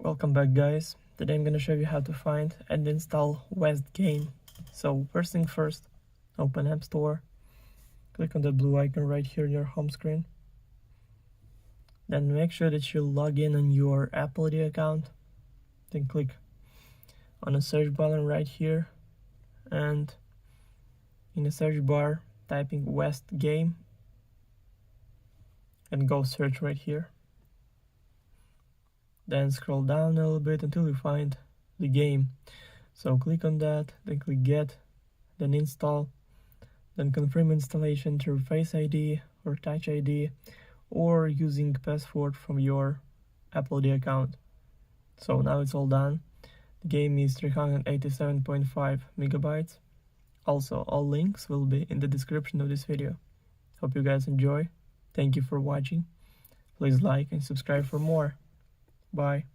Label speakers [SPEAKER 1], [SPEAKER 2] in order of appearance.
[SPEAKER 1] Welcome back, guys. Today I'm gonna show you how to find and install West game. So first thing first, open App Store, click on the blue icon right here in your home screen. Then make sure that you log in on your Apple ID account. Then click on the search button right here, and in the search bar typing West game and go search right here. Then scroll down a little bit until you find the game. So click on that, then click get, then install, then confirm installation through Face ID or Touch ID or using password from your Apple ID account. So now it's all done. The game is 387.5 megabytes. Also, all links will be in the description of this video. Hope you guys enjoy. Thank you for watching. Please like and subscribe for more. Bye.